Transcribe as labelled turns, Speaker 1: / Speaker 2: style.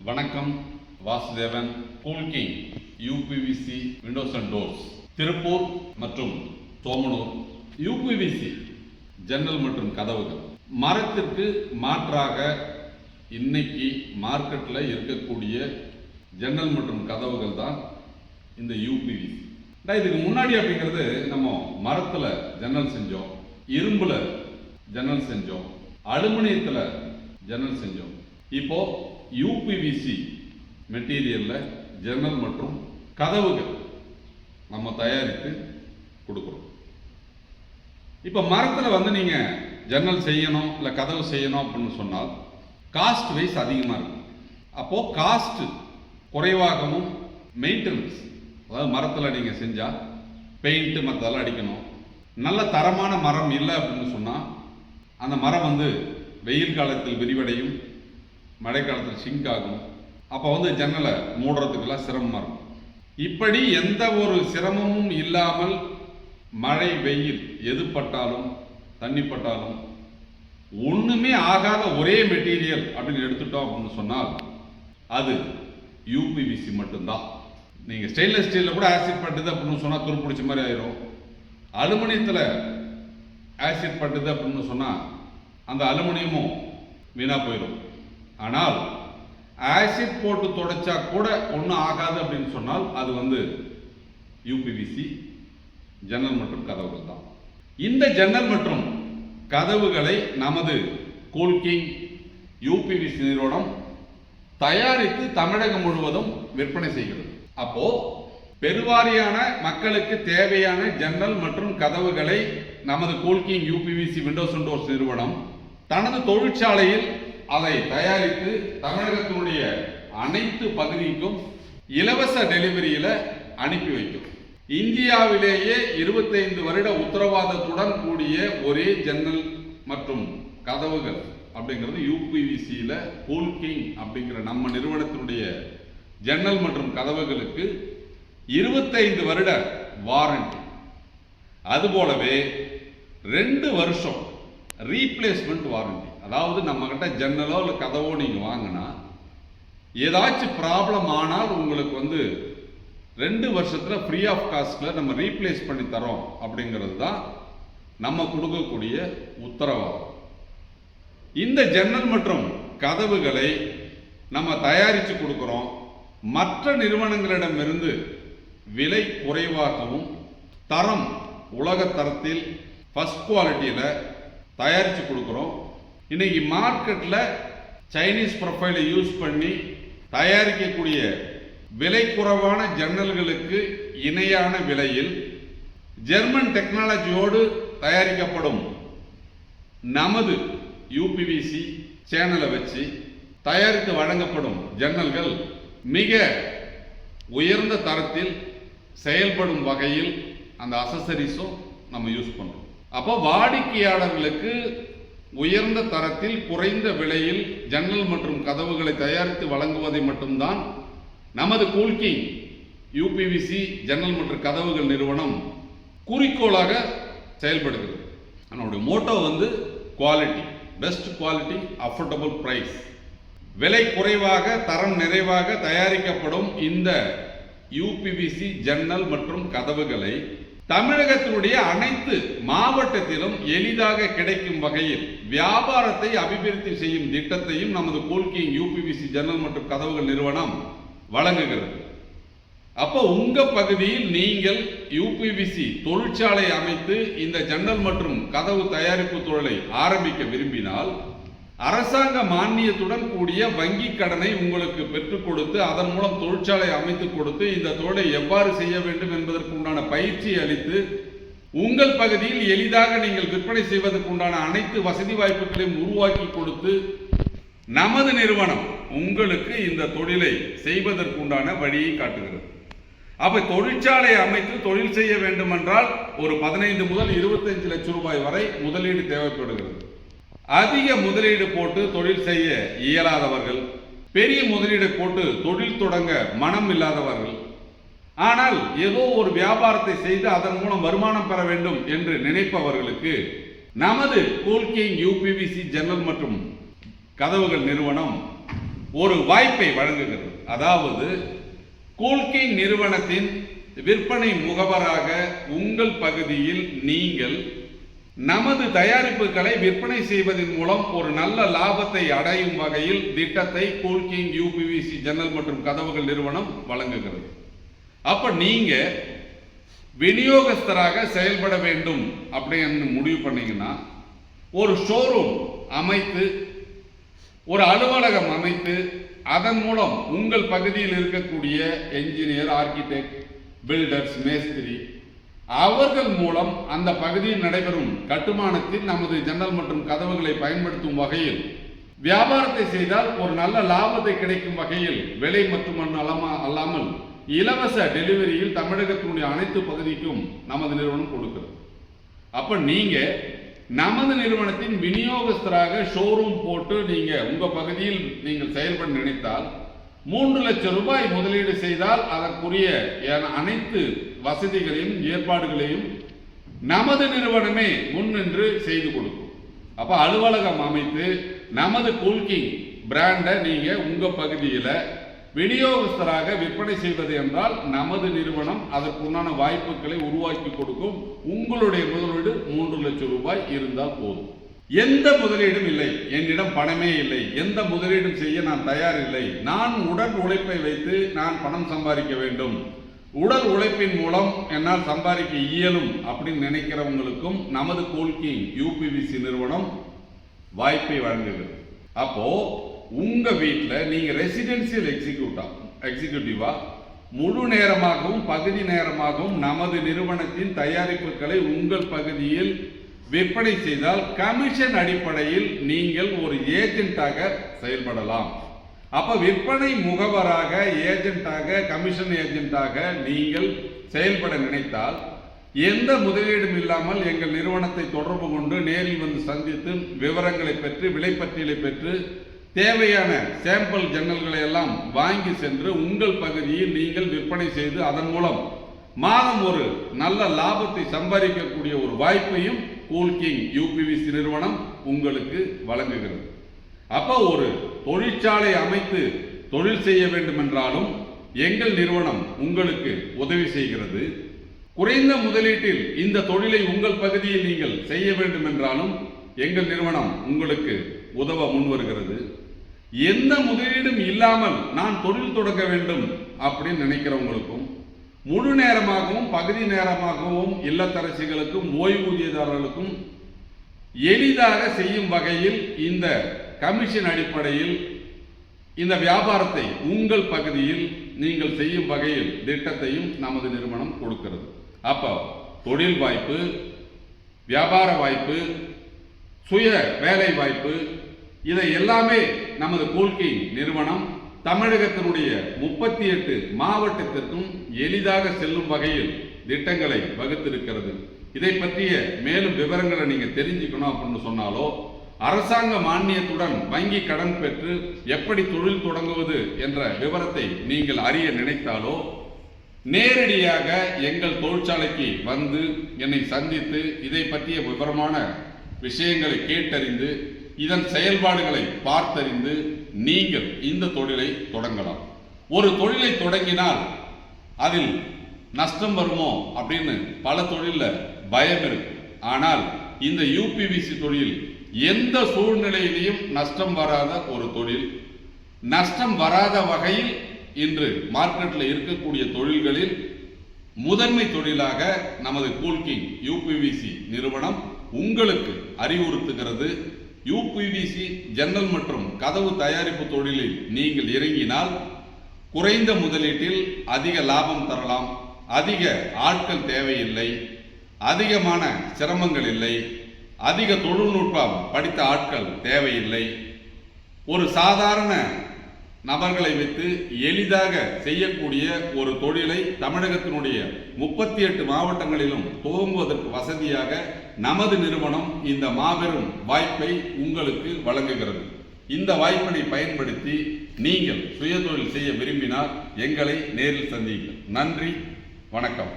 Speaker 1: வணக்கம். Vasudevan. Coolking UPVC Windows and doors, Tiruppur மற்றும் Somanur. UPVC ஜன்னல் மற்றும் கதவுகள் மரத்திற்கு மாற்றாக இன்னைக்கு மார்க்கெட்டில் இருக்கக்கூடிய ஜன்னல் மற்றும் கதவுகள் தான் இந்த யூபிவிசி. இதுக்கு முன்னாடி அப்படிங்கிறது நம்ம மரத்தில் ஜன்னல் செஞ்சோம், இரும்புல ஜன்னல் செஞ்சோம், அலுமினியத்தில் ஜன்னல் செஞ்சோம். இப்போ யூபிவிசி மெட்டீரியல்ல ஜன்னல் மற்றும் கதவுகள் நம்ம தயாரித்து கொடுக்குறோம். இப்போ மரத்தில் நீங்க ஜன்னல் செய்யணும் இல்லை கதவு செய்யணும் அப்படின்னு சொன்னால் காஸ்ட் வைஸ் அதிகமாக இருக்கும். அப்போ காஸ்ட் குறைவாகவும் மெயின்டெனன்ஸ், அதாவது மரத்தில் நீங்கள் செஞ்சால் பெயிண்ட்டு மற்றதெல்லாம் அடிக்கணும். நல்ல தரமான மரம் இல்லை அப்படின்னு சொன்னால் அந்த மரம் வெயில் காலத்தில் விரிவடையும், மழை காலத்தில் சிங்க் ஆகும். அப்போ ஜன்னலை மூடுறதுக்கெல்லாம் சிரமமாக இருக்கும். இப்படி எந்த ஒரு சிரமமும் இல்லாமல் மழை வெயில் எது பட்டாலும் தண்ணி பட்டாலும் ஒன்றுமே ஆகாத ஒரே மெட்டீரியல் அப்படின்னு எடுத்துட்டோம் அப்படின்னு சொன்னால் அது யூபிவிசி மட்டும்தான். நீங்கள் ஸ்டெயின்லெஸ் ஸ்டீலில் கூட ஆசிட் பட்டுது அப்படின்னு சொன்னால் துரு பிடிச்ச மாதிரி ஆயிரும். அலுமினியத்தில் ஆசிட் பட்டுது அப்படின்னு சொன்னால் அந்த அலுமினியமும் வீணாக போயிடும். ஆனால் ஆசிட் போட்டு தொடச்சா கூட ஒன்றும் ஆகாது அப்படின்னு சொன்னால் அது யூபிவிசி ஜன்னல் மற்றும் கதவுகள் தான். இந்த ஜன்னல் மற்றும் கதவுகளை நமது கூல்கிங் யூபிவிசி நிறுவனம் தயாரித்து தமிழகம் முழுவதும் விற்பனை செய்கிறது. அப்போ பெருவாரியான மக்களுக்கு தேவையான ஜன்னல் மற்றும் கதவுகளை நமது Coolking UPVC Windows and doors நிறுவனம் தனது தொழிற்சாலையில் அதை தயாரித்து தமிழகத்தினுடைய அனைத்து பகுதிக்கும் இலவச டெலிவரியில அனுப்பி வைக்கும். இந்தியாவிலேயே 25 வருட உத்தரவாதத்துடன் கூடிய ஒரே ஜன்னல் மற்றும் கதவுகள் அப்படிங்கிறது யூபிவிசியில கூல்கிங் அப்படிங்கிற நம்ம நிறுவனத்தினுடைய ஜன்னல் மற்றும் கதவுகளுக்கு 25 வருட வாரண்டி. அதுபோலவே 2 வருஷம் ரீப்ளேஸ்மெண்ட் வாரண்டி. அதாவது நம்ம கிட்ட ஜன்னலோ இல்லை கதவோ நீங்க வாங்கினா ஏதாச்சும் ப்ராப்ளம் ஆனால் உங்களுக்கு 2 வருஷத்துல ஃப்ரீ ஆஃப் காஸ்ட்ல நம்ம ரீப்ளேஸ் பண்ணி தரோம். அப்படிங்கிறது தான் நம்ம கொடுக்கக்கூடிய உத்தரவாதம். இந்த ஜன்னல் மற்றும் கதவுகளை நம்ம தயாரித்து கொடுக்கிறோம். மற்ற நிறுவனங்களிடமிருந்து விலை குறைவாகவும் தரம் உலக தரத்தில் ஃபர்ஸ்ட் குவாலிட்டியில் தயாரித்து கொடுக்குறோம். இன்னைக்கு மார்க்கெட்டில் சைனீஸ் ப்ரொஃபைலை யூஸ் பண்ணி தயாரிக்கக்கூடிய விலை குறைவான ஜன்னல்களுக்கு இணையான விலையில் ஜெர்மன் டெக்னாலஜியோடு தயாரிக்கப்படும் நமது யூபிவிசி சேனலை வச்சு தயாரித்து வழங்கப்படும் ஜன்னல்கள் மிக உயர்ந்த தரத்தில் செயல்படும் வகையில் அந்த அசசரிஸும் நம்ம யூஸ் பண்றோம். அப்போ வாடிக்கையாளர்களுக்கு உயர்ந்த தரத்தில் குறைந்த விலையில் ஜன்னல் மற்றும் கதவுகளை தயாரித்து வழங்குவதை மட்டும்தான் நமது கூல்கிங் யூபிவிசி ஜன்னல் மற்றும் கதவுகள் நிறுவனம் குறிக்கோளாக செயல்படுகிறது. நம்மளுடைய motto quality, best quality, affordable price. விலை குறைவாக தரம் நிறைவாக தயாரிக்கப்படும் இந்த யூபிவிசி ஜன்னல் மற்றும் கதவுகளை தமிழகத்தினுடைய அனைத்து மாவட்டத்திலும் எளிதாக கிடைக்கும் வகையில் வியாபாரத்தை அபிவிருத்தி செய்யும் திட்டத்தையும் நமது கூல்கிங் யூபிவிசி ஜன்னல் மற்றும் கதவுகள் நிறுவனம் வழங்குகிறது. அப்போ உங்க பகுதியில் நீங்கள் யூபிவிசி தொழிற்சாலை அமைத்து இந்த ஜன்னல் மற்றும் கதவு தயாரிப்பு தொழிலை ஆரம்பிக்க விரும்பினால் அரசாங்க மானியத்துடன் கூடிய வங்கி கடனை உங்களுக்கு பெற்றுக் கொடுத்து அதன் மூலம் தொழிற்சாலை அமைத்து கொடுத்து இந்த தொழிலை எவ்வாறு செய்ய வேண்டும் என்பதற்கு உண்டான பயிற்சி அளித்து உங்கள் பகுதியில் எளிதாக நீங்கள் விற்பனை செய்வதற்கு உண்டான அனைத்து வசதி வாய்ப்புகளையும் உருவாக்கி கொடுத்து நமது நிறுவனம் உங்களுக்கு இந்த தொழிலை செய்வதற்குண்டான வழியை காட்டுகிறது. அப்ப தொழிற்சாலை அமைத்து தொழில் செய்ய வேண்டும் என்றால் ஒரு 15 முதல் 25 லட்சம் ரூபாய் வரை முதலீடு தேவைப்படுகிறது. அதிக முதலீடு போட்டு தொழில் செய்ய இயலாதவர்கள், பெரிய முதலீடு போட்டு தொழில் தொடங்க மனம் இல்லாதவர்கள், ஆனால் ஏதோ ஒரு வியாபாரத்தை செய்து அதன் மூலம் வருமானம் பெற வேண்டும் என்று நினைப்பவர்களுக்கு நமது கூல்கிங் யூபிவிசி ஜன்னல் மற்றும் கதவுகள் நிறுவனம் ஒரு வாய்ப்பை வழங்குகிறது. அதாவது கூல்கிங் நிறுவனத்தின் விற்பனை முகவராக உங்கள் பகுதியில் நீங்கள் நமது தயாரிப்புகளை விற்பனை செய்வதன் மூலம் ஒரு நல்ல லாபத்தை அடையும் வகையில் திட்டத்தை கூல்கிங் யூபிவிசி ஜன்னல் மற்றும் கதவுகள் நிறுவனம் வழங்குகிறது. அப்ப நீங்க விநியோகஸ்தராக செயல்பட வேண்டும் அப்படின்னு முடிவு பண்ணீங்கன்னா ஒரு ஷோரூம் அமைத்து, ஒரு அலுவலகம் அமைத்து, அதன் மூலம் உங்கள் பகுதியில் இருக்கக்கூடிய என்ஜினியர், ஆர்கிடெக்ட், பில்டர்ஸ், மேஸ்திரி அவர்கள் மூலம் அந்த பகுதியில் நடைபெறும் கட்டுமானத்தில் நமது ஜன்னல் மற்றும் கதவுகளை பயன்படுத்தும் வகையில் வியாபாரத்தை செய்தால் ஒரு நல்ல லாபத்தை கிடைக்கும் வகையில் விலை மற்றும் அல்லாமல் இலவச டெலிவரியில் தமிழகத்தினுடைய அனைத்து பகுதிக்கும் நமது நிறுவனம் கொடுக்கிறது. அப்ப நீங்க நமது நிறுவனத்தின் விநியோகஸ்தராக ஷோரூம் போட்டு நீங்க உங்க பகுதியில் நீங்கள் செயல்பட நினைத்தால் 3 லட்சம் ரூபாய் முதலீடு செய்தால் அதற்குரிய அனைத்து வசதிகளையும் ஏற்பாடுகளையும் நமது நிறுவனமே முன்னின்று செய்து கொடுக்கும். அப்ப அலுவலகம் அமைத்து நமது கூல்கிங் பிராண்டை நீங்க உங்க பகுதியில விநியோகஸ்தராக விற்பனை செய்வது என்றால் நமது நிறுவனம் அதற்குண்டான வாய்ப்புகளை உருவாக்கி கொடுக்கும். உங்களுடைய முதலீடு 3 லட்சம் ரூபாய் இருந்தால் போதும். எந்த முதலீடும் இல்லை, என்னிடம் பணமே இல்லை, எந்த முதலீடும் செய்ய நான் தயார் இல்லை, நான் உடல் உழைப்பை வைத்து நான் பணம் சம்பாதிக்க வேண்டும், உடல் உழைப்பின் மூலம் என்னால் சம்பாதிக்க இயலும் அப்படின்னு நினைக்கிறவங்களுக்கும் நமது கூல்கிங் யூபிவிசி நிறுவனம் வாய்ப்பை வழங்குகிறது. அப்போ உங்க வீட்டில் நீங்க ரெசிடென்சியல் எக்ஸிக்யூட்டிவா முழு நேரமாகவும் பகுதி நேரமாகவும் நமது நிறுவனத்தின் தயாரிப்புகளை உங்கள் பகுதியில் விற்பனை செய்தால் கமிஷன் அடிப்படையில் நீங்கள் ஒரு ஏஜென்ட்டாக செயல்படலாம். அப்ப விற்பனை முகவராக, ஏஜென்ட்டாக, கமிஷன் ஏஜென்ட்டாக நீங்கள் செயல்பட நினைத்தால் எந்த முதலீடும் இல்லாமல் எங்கள் நிறுவனத்தை தொடர்பு கொண்டு நேரில் வந்து சந்தித்து விவரங்களை பெற்று விலைப்பட்டியலை பெற்று தேவையான சாம்பிள் ஜன்னல்களை எல்லாம் வாங்கி சென்று உங்கள் பகுதியில் நீங்கள் விற்பனை செய்து அதன் மூலம் மாதம் ஒரு நல்ல லாபத்தை சம்பாதிக்கக்கூடிய ஒரு வாய்ப்பையும் கூல்கிங் யூபிவிசி நிறுவனம் உங்களுக்கு வழங்குகிறது. அப்ப ஒரு தொழிற்சாலை அமைத்து தொழில் செய்ய வேண்டும் என்றாலும் எங்கள் நிறுவனம் உங்களுக்கு உதவி செய்கிறது. குறைந்த முதலீட்டில் இந்த தொழிலை உங்கள் பகுதியில் நீங்கள் செய்ய வேண்டும் என்றாலும் எங்கள் நிறுவனம் உங்களுக்கு உதவ முன்வருகிறது. எந்த முதலீடும் இல்லாமல் நான் தொழில் தொடங்க வேண்டும் அப்படின்னு நினைக்கிறவங்களுக்கும் முழு நேரமாகவும் பகுதி நேரமாகவும் இல்லத்தரசிகளுக்கும் ஓய்வூதியதாரர்களுக்கும் எளிதாக செய்யும் வகையில் இந்த கமிஷன் அடிப்படையில் இந்த வியாபாரத்தை உங்கள் பகுதியில் நீங்கள் செய்யும் வகையில் திட்டத்தையும் நமது நிறுவனம் கொடுக்கிறது. அப்போ தொழில் வாய்ப்பு, வியாபார வாய்ப்பு, சுய வேலை வாய்ப்பு, இதை எல்லாமே நமது கூல்கிங் நிறுவனம் தமிழகத்தினுடைய 38 மாவட்டத்திற்கும் எளிதாக செல்லும் வகையில் திட்டங்களை வகுத்திருக்கிறது. இதை பற்றிய மேலும் விவரங்களை நீங்க தெரிஞ்சுக்கணும் அப்படின்னு சொன்னாலோ, அரசாங்க மானியத்துடன் வங்கி கடன் பெற்று எப்படி தொழில் தொடங்குவது என்ற விவரத்தை நீங்கள் அறிய நினைத்தாலோ, நேரடியாக எங்கள் தொழிற்சாலைக்கு வந்து என்னை சந்தித்து இதை பற்றிய விவரமான விஷயங்களை கேட்டறிந்து இதன் செயல்பாடுகளை பார்த்தறிந்து நீங்கள் இந்த தொழிலை தொடங்கலாம். ஒரு தொழிலை தொடங்கினால் அதில் நஷ்டம் வருமோ அப்படின்னு பல தொழில பயம் இருக்கு. ஆனால் இந்த யூபிவிசி தொழில் எந்த சூழ்நிலையிலையும் நஷ்டம் வராத ஒரு தொழில். நஷ்டம் வராத வகையில் இன்று மார்க்கெட்டில் இருக்கக்கூடிய தொழில்களில் முதன்மை தொழிலாக நமது கூல்கிங் யூபிவிசி நிறுவனம் உங்களுக்கு அறிவுறுத்துகிறது. யூபிவிசி ஜன்னல் மற்றும் கதவு தயாரிப்பு தொழிலில் நீங்கள் இறங்கினால் குறைந்த முதலீட்டில் அதிக லாபம் தரலாம். அதிக ஆட்கள் தேவையில்லை, அதிகமான சிரமங்கள் இல்லை, அதிக தொழில்நுட்பம் படித்த ஆட்கள் தேவையில்லை. ஒரு சாதாரண நபர்களை வைத்து எளிதாக செய்யக்கூடிய ஒரு தொழிலை தமிழகத்தினுடைய 38 மாவட்டங்களிலும் துவங்குவதற்கு வசதியாக நமது நிறுவனம் இந்த மாபெரும் வாய்ப்பை உங்களுக்கு வழங்குகிறது. இந்த வாய்ப்பினை பயன்படுத்தி நீங்கள் சுயதொழில் செய்ய விரும்பினால் எங்களை நேரில் சந்தியுங்கள். நன்றி, வணக்கம்.